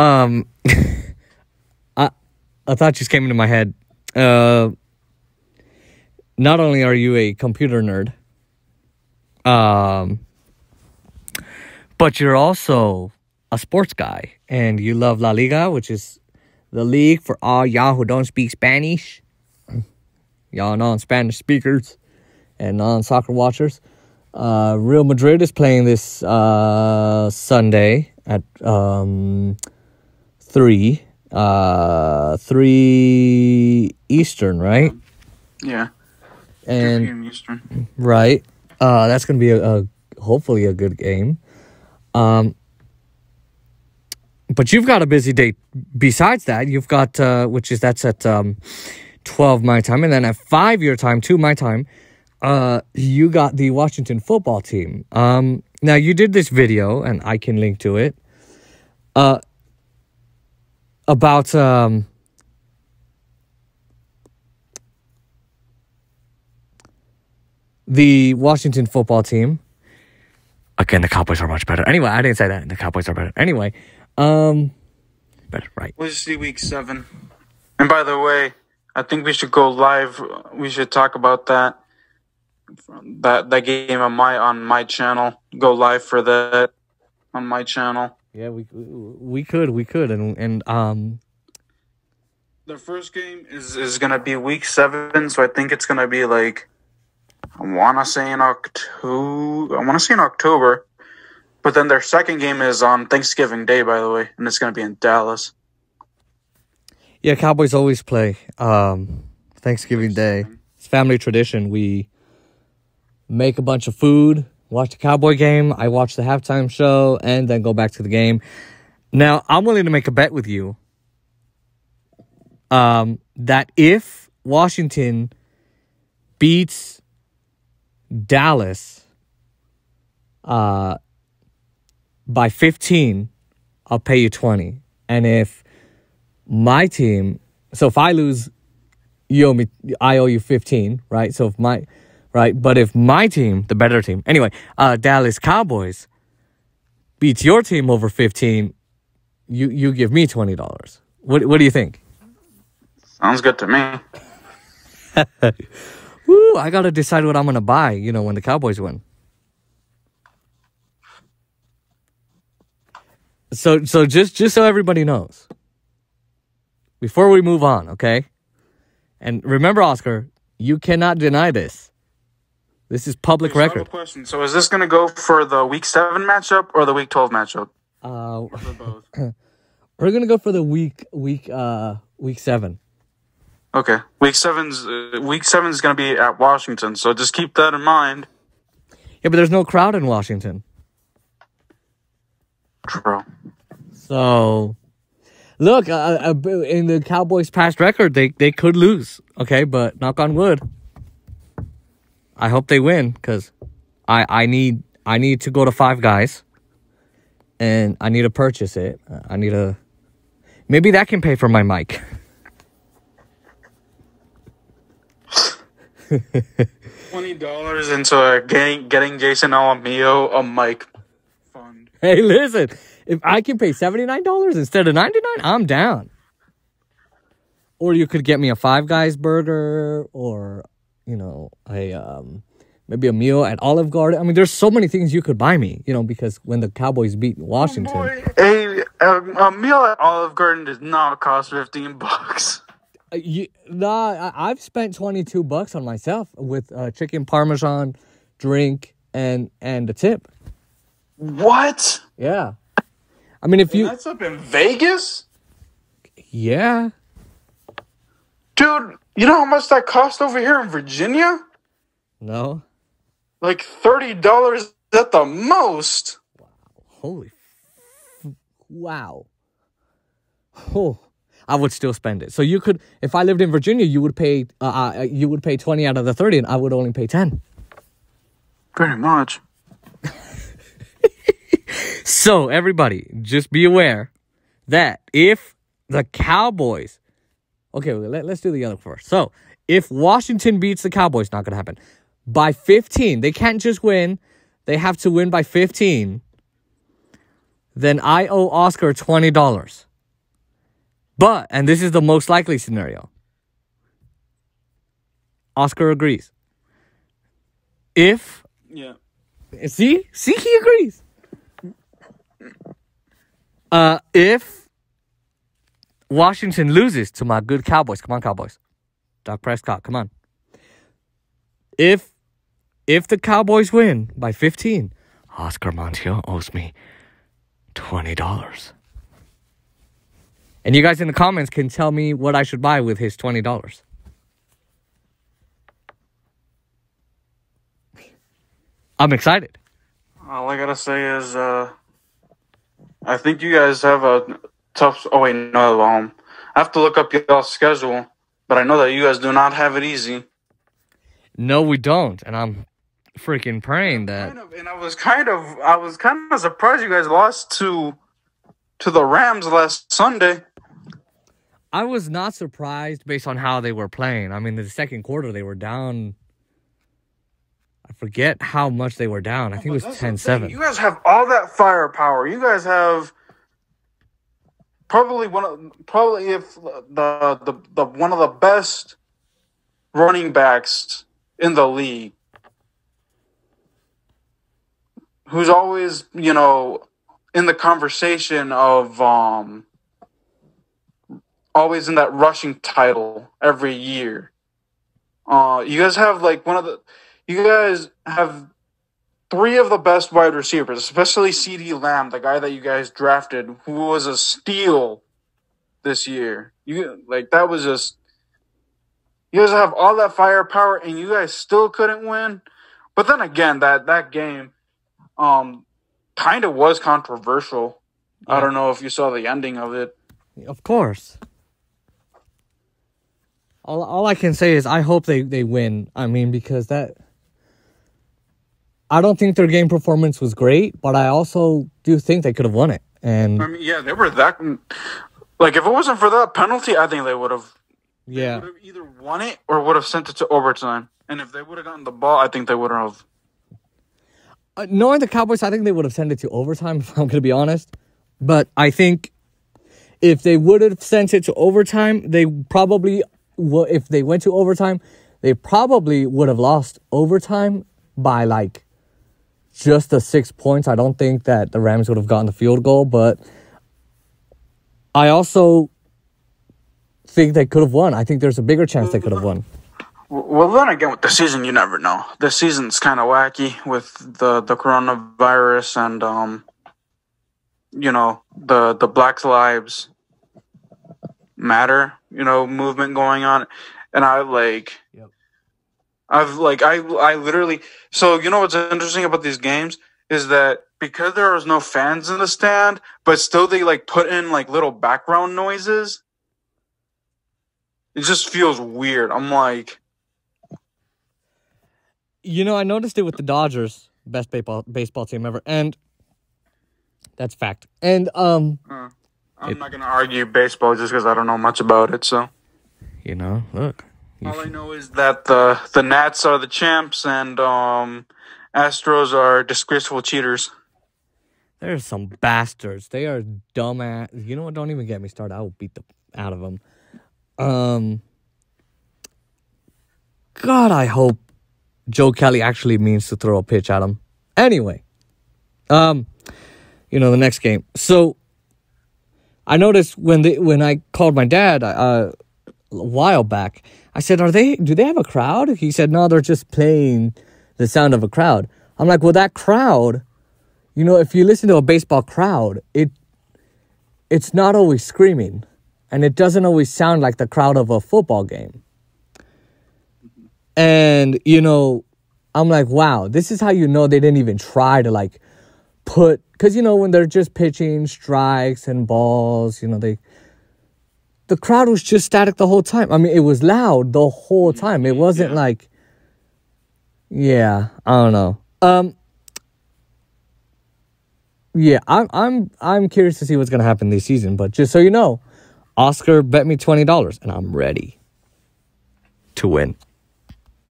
I thought just came into my head. Not only are you a computer nerd, but you're also a sports guy, and you love La Liga, which is the league for all y'all who don't speak Spanish. Y'all non-Spanish speakers and non-soccer watchers. Real Madrid is playing this Sunday at 3 Eastern, right? Yeah. And Eastern. Right. That's going to be a hopefully a good game. But you've got a busy day besides that. You've got that's at 12 my time, and then at 5 your time, 2 my time, you got the Washington football team. Now you did this video, and I can link to it. About the Washington football team. Again, the Cowboys are much better. Anyway, I didn't say that. The Cowboys are better. Anyway, better, right. We'll see week 7. And by the way, I think we should go live. We should talk about that game on my channel. Go live for that on my channel. Yeah, we could, and the first game is gonna be week 7, so I think it's gonna be like I wanna say in October, but then their second game is on Thanksgiving Day, by the way, and it's gonna be in Dallas. Yeah, Cowboys always play Thanksgiving Day. It's family tradition. We make a bunch of food, watch the Cowboy game. I watch the halftime show, and then go back to the game. Now, I'm willing to make a bet with you that if Washington beats Dallas by 15, I'll pay you 20. And if my team, so if I lose, I owe you 15, right? So but if my team, the better team, anyway, Dallas Cowboys beats your team over 15, you give me $20. What do you think? Sounds good to me. Woo, I gotta decide what I'm gonna buy, when the Cowboys win. So just so everybody knows, before we move on, okay? And remember, Oscar, you cannot deny this. This is public record. I have a question. So is this going to go for the Week 7 matchup or the Week 12 matchup? Or for both? We're going to go for the week 7. Okay. Week 7 is going to be at Washington, so just keep that in mind. Yeah, but there's no crowd in Washington. True. So, look, in the Cowboys' past record, they could lose, okay? But knock on wood, I hope they win, because I need to go to Five Guys, and I need to purchase it. Maybe that can pay for my mic. $20 into getting Jason Alamillo a mic fund. Hey, listen, if I can pay $79 instead of $99, I'm down. Or you could get me a Five Guys burger, or maybe a meal at Olive Garden. I mean, there's so many things you could buy me, because when the Cowboys beat Washington. Oh boy. A meal at Olive Garden does not cost $15. I've spent $22 on myself with chicken parmesan, drink, and a tip. What? Yeah. I mean, that's up in Vegas? Yeah. Dude, you know how much that cost over here in Virginia? No. Like $30 at the most. Wow. Holy. Wow. Oh, I would still spend it. So you could, if I lived in Virginia, you would pay 20 out of the 30, and I would only pay 10. Pretty much. So everybody, just be aware that if the Cowboys, okay, let's do the other first. So if Washington beats the Cowboys, not going to happen, by 15, they can't just win. They have to win by 15. Then I owe Oscar $20. But, and this is the most likely scenario, Oscar agrees. If, see, he agrees. If Washington loses to my good Cowboys, come on, Cowboys. Dak Prescott, come on. If the Cowboys win by 15, Oscar Montiel owes me $20. And you guys in the comments can tell me what I should buy with his $20. I'm excited. All I gotta say is, I think you guys have a tough. Oh wait, no. I have to look up y'all's schedule, but I know that you guys do not have it easy. No, we don't, and I'm freaking praying that. I was kind of surprised you guys lost to the Rams last Sunday. I was not surprised based on how they were playing. I mean, the second quarter they were down. I forget how much they were down. I think it was 10-7. You guys have all that firepower. You guys have probably if the one of the best running backs in the league, who's always, in the conversation of always in that rushing title every year. You guys have you guys have three of the best wide receivers, especially CeeDee Lamb, the guy that you guys drafted, who was a steal this year. That was just. You guys have all that firepower, and you guys still couldn't win. But then again, that game, kind of was controversial. Yeah. I don't know if you saw the ending of it. Of course. All I can say is I hope they win. I mean, because I don't think their game performance was great, but I also do think they could have won it. And I mean, yeah, they were that. If it wasn't for that penalty, I think they would have. Yeah. They would have either won it or would have sent it to overtime. And if they would have gotten the ball, I think they would have. Knowing the Cowboys, I think they would have sent it to overtime, if I'm going to be honest. But I think if they would have sent it to overtime, they probably, if they went to overtime, they probably would have lost overtime by just the 6 points. I don't think that the Rams would have gotten the field goal, but I also think they could have won. I think there's a bigger chance they could have won. Well, then again, with the season, you never know. The season's kind of wacky with the coronavirus and the Black Lives Matter movement going on, and I literally. So what's interesting about these games is that because there was no fans in the stand, but still they put in little background noises. It just feels weird. I'm like, I noticed it with the Dodgers, best baseball team ever, and that's fact. And I'm not gonna argue baseball just because I don't know much about it. So, look. All I know is that the Nats are the champs and Astros are disgraceful cheaters. There's some bastards. They are dumbass. You know what? Don't even get me started. I will beat the out of them. God, I hope Joe Kelly actually means to throw a pitch at him. Anyway, the next game. So I noticed when I called my dad a while back, I said, do they have a crowd? He said, no, they're just playing the sound of a crowd. I'm like, well, that crowd, if you listen to a baseball crowd, it's not always screaming. And it doesn't always sound like the crowd of a football game. And, I'm like, wow, this is how they didn't even try to, put... Because, when they're just pitching strikes and balls, the crowd was just static the whole time. I mean, it was loud the whole time. It wasn't yeah, I don't know. Yeah, I'm curious to see what's going to happen this season. But just so you know, Oscar bet me $20, and I'm ready to win.